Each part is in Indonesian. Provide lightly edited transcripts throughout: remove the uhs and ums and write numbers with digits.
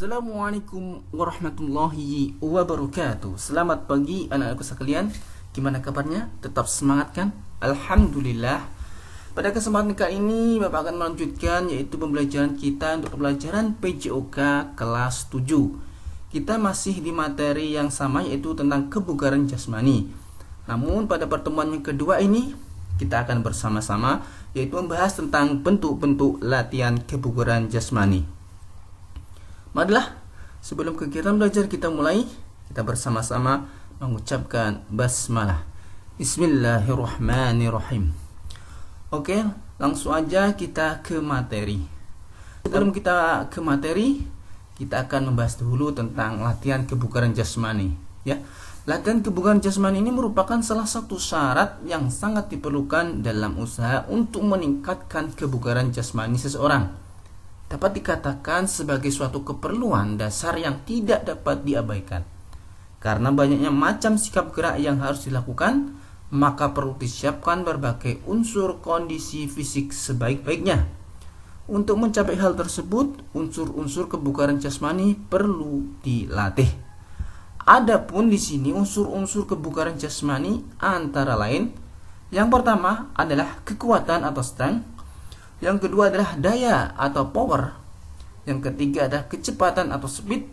Assalamualaikum warahmatullahi wabarakatuh. Selamat pagi anak-anakku sekalian. Gimana kabarnya? Tetap semangat kan? Alhamdulillah. Pada kesempatan kali ini Bapak akan melanjutkan yaitu pembelajaran kita untuk pembelajaran PJOK kelas 7. Kita masih di materi yang sama yaitu tentang kebugaran jasmani. Namun pada pertemuan yang kedua ini kita akan bersama-sama yaitu membahas tentang bentuk-bentuk latihan kebugaran jasmani. Marilah, sebelum kegiatan belajar kita mulai, kita bersama-sama mengucapkan basmalah. Bismillahirrahmanirrahim. Oke, langsung aja kita ke materi. Sebelum kita ke materi, kita akan membahas dulu tentang latihan kebugaran jasmani. Ya, latihan kebugaran jasmani ini merupakan salah satu syarat yang sangat diperlukan dalam usaha untuk meningkatkan kebugaran jasmani seseorang. Dapat dikatakan sebagai suatu keperluan dasar yang tidak dapat diabaikan. Karena banyaknya macam sikap gerak yang harus dilakukan, maka perlu disiapkan berbagai unsur kondisi fisik sebaik-baiknya. Untuk mencapai hal tersebut, unsur-unsur kebugaran jasmani perlu dilatih. Adapun di sini unsur-unsur kebugaran jasmani antara lain, yang pertama adalah kekuatan atau strength. Yang kedua adalah daya atau power. Yang ketiga adalah kecepatan atau speed.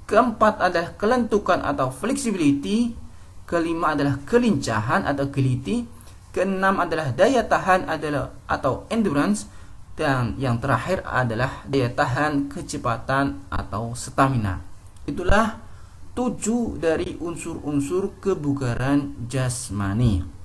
Keempat adalah kelentukan atau flexibility. Kelima adalah kelincahan atau agility. Keenam adalah daya tahan atau endurance. Dan yang terakhir adalah daya tahan kecepatan atau stamina. Itulah 7 dari unsur-unsur kebugaran jasmani.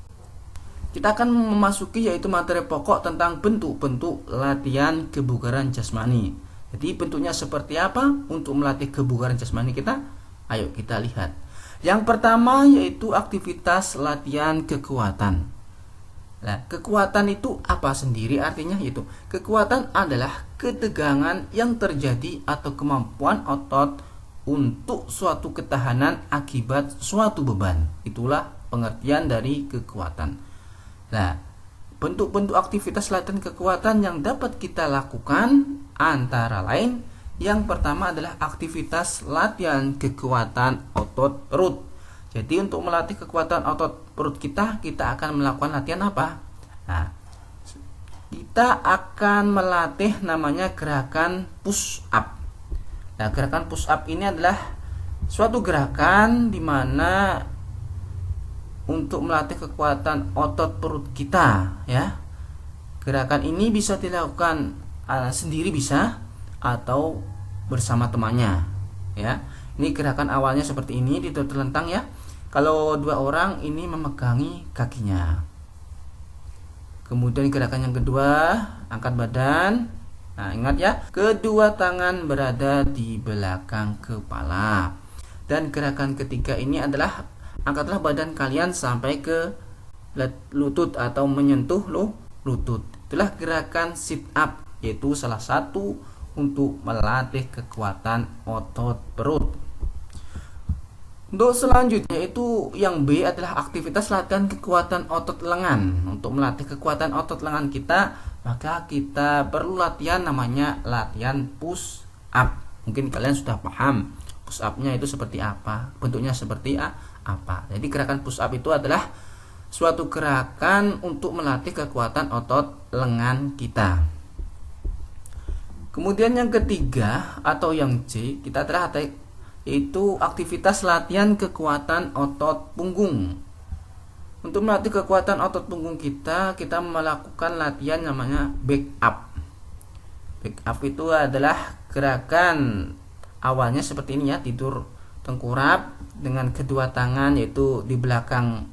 Kita akan memasuki yaitu materi pokok tentang bentuk-bentuk latihan kebugaran jasmani. Jadi bentuknya seperti apa untuk melatih kebugaran jasmani kita? Ayo kita lihat. Yang pertama yaitu aktivitas latihan kekuatan. Nah, kekuatan itu apa sendiri artinya? Yaitu kekuatan adalah ketegangan yang terjadi atau kemampuan otot untuk suatu ketahanan akibat suatu beban. Itulah pengertian dari kekuatan. Nah, bentuk-bentuk aktivitas latihan kekuatan yang dapat kita lakukan antara lain, yang pertama adalah aktivitas latihan kekuatan otot perut. Jadi untuk melatih kekuatan otot perut kita akan melakukan latihan apa? Nah, kita akan melatih namanya gerakan push up. Nah, gerakan push up ini adalah suatu gerakan di mana untuk melatih kekuatan otot perut kita, ya. Gerakan ini bisa dilakukan sendiri bisa atau bersama temannya, ya. Ini gerakan awalnya seperti ini, terlentang ya. Kalau dua orang ini memegangi kakinya. Kemudian gerakan yang kedua, angkat badan. Nah, ingat ya, kedua tangan berada di belakang kepala. Dan gerakan ketiga ini adalah angkatlah badan kalian sampai ke lutut atau menyentuh lutut. Itulah gerakan sit up, yaitu salah satu untuk melatih kekuatan otot perut. Untuk selanjutnya itu yang B adalah aktivitas latihan kekuatan otot lengan. Untuk melatih kekuatan otot lengan kita, maka kita perlu latihan namanya latihan push up. Mungkin kalian sudah paham push up-nya itu seperti apa, bentuknya seperti apa. Jadi gerakan push up itu adalah suatu gerakan untuk melatih kekuatan otot lengan kita. Kemudian yang ketiga atau yang C, kita telah yaitu aktivitas latihan kekuatan otot punggung. Untuk melatih kekuatan otot punggung kita melakukan latihan namanya back up. Back up itu adalah gerakan awalnya seperti ini ya, tidur tengkurap dengan kedua tangan yaitu di belakang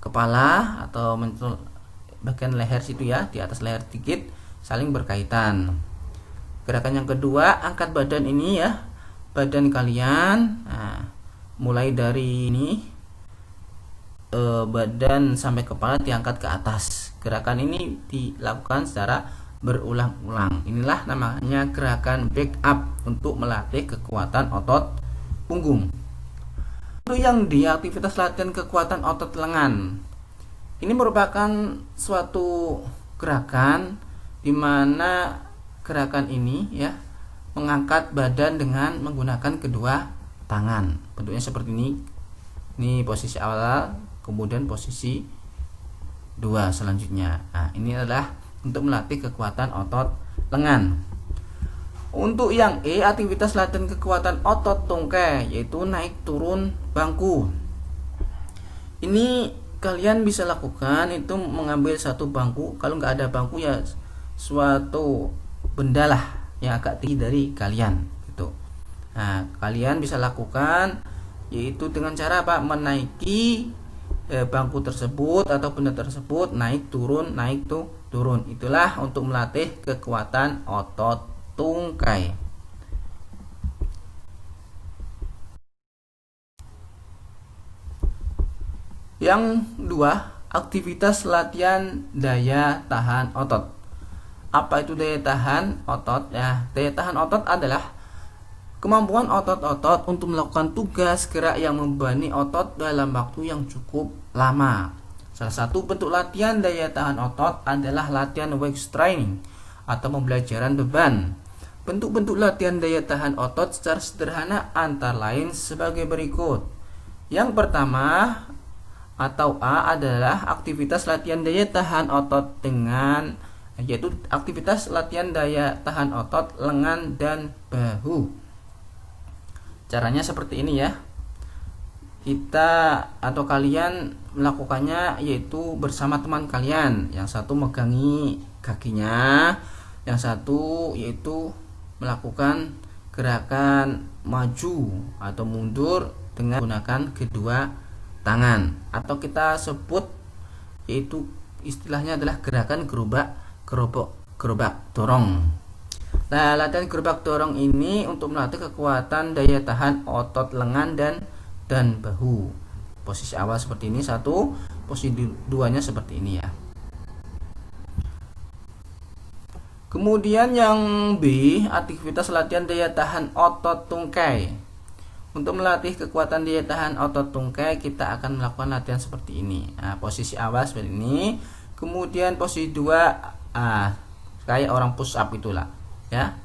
kepala atau bagian leher situ ya, di atas leher sedikit, saling berkaitan. Gerakan yang kedua, angkat badan ini ya, badan kalian, nah, mulai dari ini badan sampai kepala diangkat ke atas. Gerakan ini dilakukan secara berulang-ulang. Inilah namanya gerakan back up untuk melatih kekuatan otot punggung. Untuk yang di aktivitas latihan kekuatan otot lengan, ini merupakan suatu gerakan di mana gerakan ini ya mengangkat badan dengan menggunakan kedua tangan. Bentuknya seperti ini. Ini posisi awal, kemudian posisi 2 selanjutnya. Nah, ini adalah untuk melatih kekuatan otot lengan. Untuk yang E, aktivitas latihan kekuatan otot tungkai, yaitu naik turun bangku. Ini kalian bisa lakukan itu mengambil satu bangku. Kalau nggak ada bangku ya suatu benda lah yang agak tinggi dari kalian gitu. Nah, kalian bisa lakukan yaitu dengan cara apa? Menaiki bangku tersebut atau benda tersebut, naik turun turun. Itulah untuk melatih kekuatan otot tungkai. Yang 2, aktivitas latihan daya tahan otot. Apa itu daya tahan otot? Ya, daya tahan otot adalah kemampuan otot-otot untuk melakukan tugas gerak yang membebani otot dalam waktu yang cukup lama. Salah satu bentuk latihan daya tahan otot adalah latihan weight training atau pembelajaran beban. Bentuk-bentuk latihan daya tahan otot secara sederhana antara lain sebagai berikut. Yang pertama atau A adalah aktivitas latihan daya tahan otot dengan, yaitu aktivitas latihan daya tahan otot lengan dan bahu. Caranya seperti ini ya. Kita atau kalian melakukannya yaitu bersama teman kalian. Yang satu megangi kakinya, yang satu yaitu melakukan gerakan maju atau mundur dengan menggunakan kedua tangan, atau kita sebut yaitu istilahnya adalah gerakan gerobak dorong. Nah, latihan gerobak dorong ini untuk melatih kekuatan daya tahan otot lengan dan bahu. Posisi awal seperti ini satu, posisi 2-nya seperti ini ya. Kemudian yang B, aktivitas latihan daya tahan otot tungkai. Untuk melatih kekuatan daya tahan otot tungkai, kita akan melakukan latihan seperti ini. Nah, posisi awal seperti ini. Kemudian posisi 2, kayak orang push up itulah ya.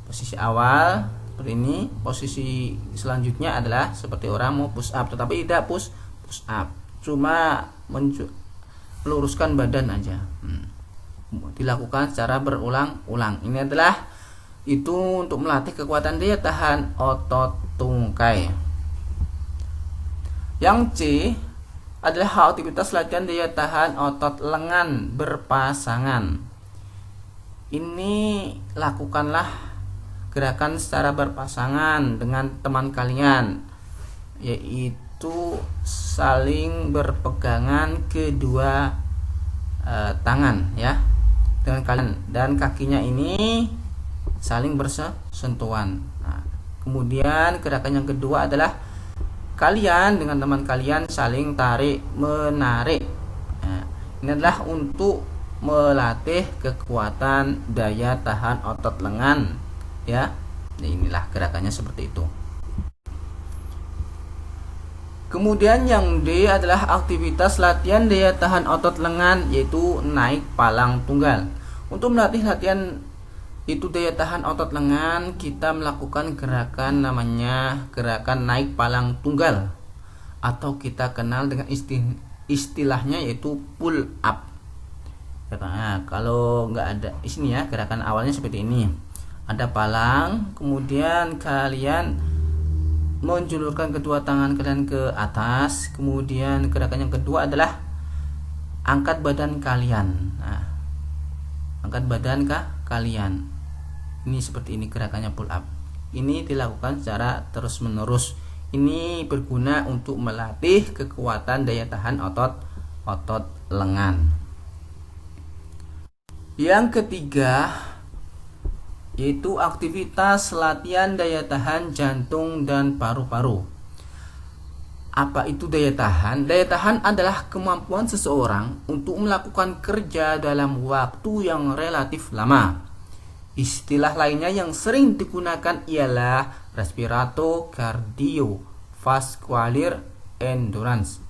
Posisi awal seperti ini. Posisi selanjutnya adalah seperti orang mau push up, tetapi tidak push up, cuma meluruskan badan aja. Dilakukan secara berulang-ulang. Ini adalah itu untuk melatih kekuatan daya tahan otot tungkai. Yang C adalah aktivitas latihan daya tahan otot lengan berpasangan. Ini lakukanlah gerakan secara berpasangan dengan teman kalian, yaitu saling berpegangan kedua tangan ya dengan kalian, dan kakinya ini saling bersentuhan. Nah, kemudian gerakan yang kedua adalah kalian dengan teman kalian saling tarik menarik. Nah, ini adalah untuk melatih kekuatan daya tahan otot lengan ya. Nah, inilah gerakannya seperti itu. Kemudian yang D adalah aktivitas latihan daya tahan otot lengan, yaitu naik palang tunggal. Untuk melatih latihan itu daya tahan otot lengan, kita melakukan gerakan namanya gerakan naik palang tunggal, atau kita kenal dengan istilahnya yaitu pull up. Nah, kalau nggak ada di sini ya, gerakan awalnya seperti ini. Ada palang, kemudian kalian menjulurkan kedua tangan kalian ke atas. Kemudian gerakan yang kedua adalah angkat badan kalian. Nah, angkat badan kalian. Ini seperti ini gerakannya pull up. Ini dilakukan secara terus menerus. Ini berguna untuk melatih kekuatan daya tahan otot lengan. Yang ketiga yaitu aktivitas latihan daya tahan jantung dan paru-paru. Apa itu daya tahan? Daya tahan adalah kemampuan seseorang untuk melakukan kerja dalam waktu yang relatif lama. Istilah lainnya yang sering digunakan ialah respirato cardiovascular endurance.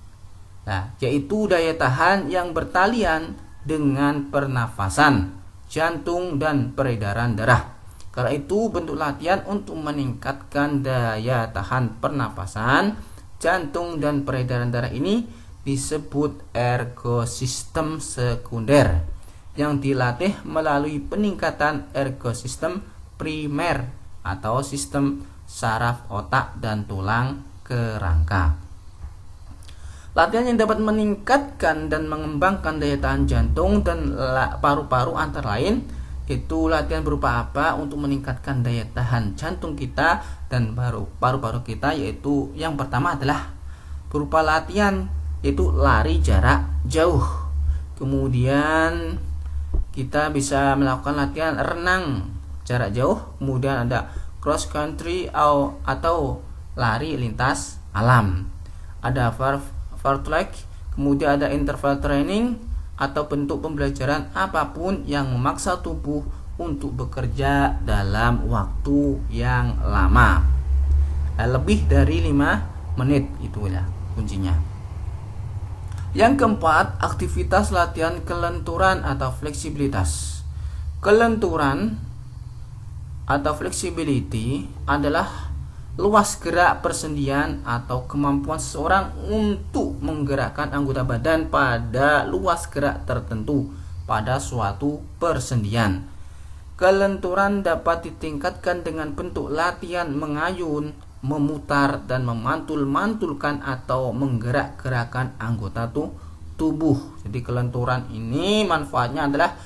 Nah, yaitu daya tahan yang bertalian dengan pernafasan, jantung, dan peredaran darah. Karena itu bentuk latihan untuk meningkatkan daya tahan pernapasan, jantung dan peredaran darah ini disebut ergosistem sekunder yang dilatih melalui peningkatan ergosistem primer atau sistem saraf otak dan tulang kerangka. Latihan yang dapat meningkatkan dan mengembangkan daya tahan jantung dan paru-paru antara lain itu latihan berupa apa untuk meningkatkan daya tahan jantung kita dan paru-paru kita, yaitu yang pertama adalah berupa latihan yaitu lari jarak jauh. Kemudian kita bisa melakukan latihan renang jarak jauh, kemudian ada cross country atau lari lintas alam, ada fartlek, kemudian ada interval training atau bentuk pembelajaran apapun yang memaksa tubuh untuk bekerja dalam waktu yang lama, lebih dari 5 menit, itulah kuncinya. Yang keempat, aktivitas latihan kelenturan atau fleksibilitas. Kelenturan atau flexibility adalah luas gerak persendian atau kemampuan seseorang untuk menggerakkan anggota badan pada luas gerak tertentu pada suatu persendian. Kelenturan dapat ditingkatkan dengan bentuk latihan mengayun, memutar dan memantul-mantulkan atau menggerak-gerakkan anggota tubuh. Jadi kelenturan ini manfaatnya adalah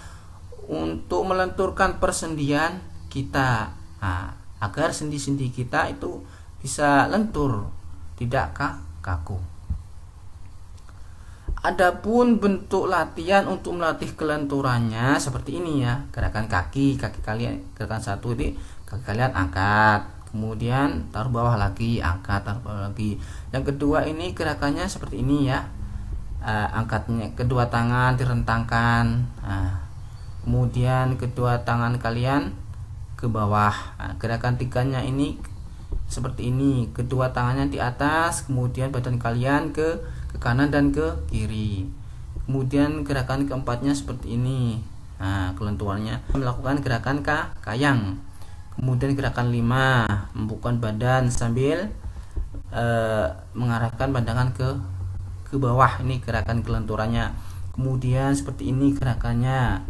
untuk melenturkan persendian kita, agar sendi-sendi kita itu bisa lentur, tidak kaku. Adapun bentuk latihan untuk melatih kelenturannya seperti ini ya. Gerakan kaki kalian, gerakan satu ini kaki kalian angkat, kemudian taruh bawah lagi, angkat, taruh bawah lagi. Yang kedua ini gerakannya seperti ini ya. Angkatnya kedua tangan direntangkan, kemudian kedua tangan kalian ke bawah. Gerakan tiganya ini seperti ini, kedua tangannya di atas, kemudian badan kalian ke kanan dan ke kiri. Kemudian gerakan keempatnya seperti ini. Kelenturannya melakukan gerakan kayang. Kemudian gerakan 5, membuka badan sambil mengarahkan pandangan ke bawah. Ini gerakan kelenturannya. Kemudian seperti ini gerakannya.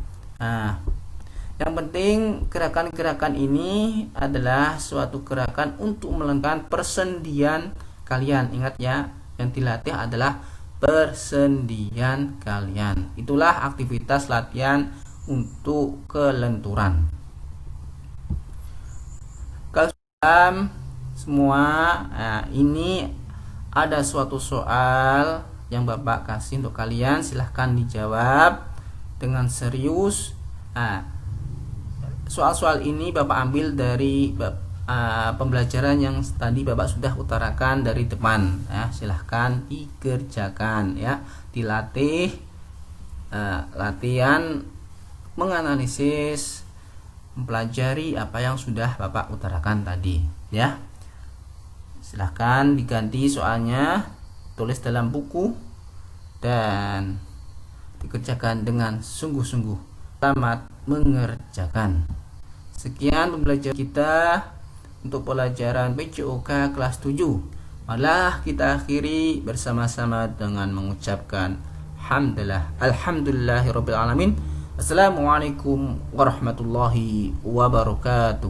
Yang penting gerakan-gerakan ini adalah suatu gerakan untuk melengkapi persendian kalian. Ingat ya, yang dilatih adalah persendian kalian. Itulah aktivitas latihan untuk kelenturan. Kalau semua, ini ada suatu soal yang Bapak kasih untuk kalian, silahkan dijawab dengan serius. Soal-soal ini Bapak ambil dari pembelajaran yang tadi Bapak sudah utarakan dari depan ya. Silahkan dikerjakan ya, dilatih, latihan menganalisis, mempelajari apa yang sudah Bapak utarakan tadi ya. Silahkan diganti soalnya, tulis dalam buku dan dikerjakan dengan sungguh-sungguh. Selamat mengerjakan. Sekian pembelajaran kita untuk pelajaran PJOK kelas 7. Malah kita akhiri bersama-sama dengan mengucapkan alhamdulillahirabbil alamin. Assalamualaikum warahmatullahi wabarakatuh.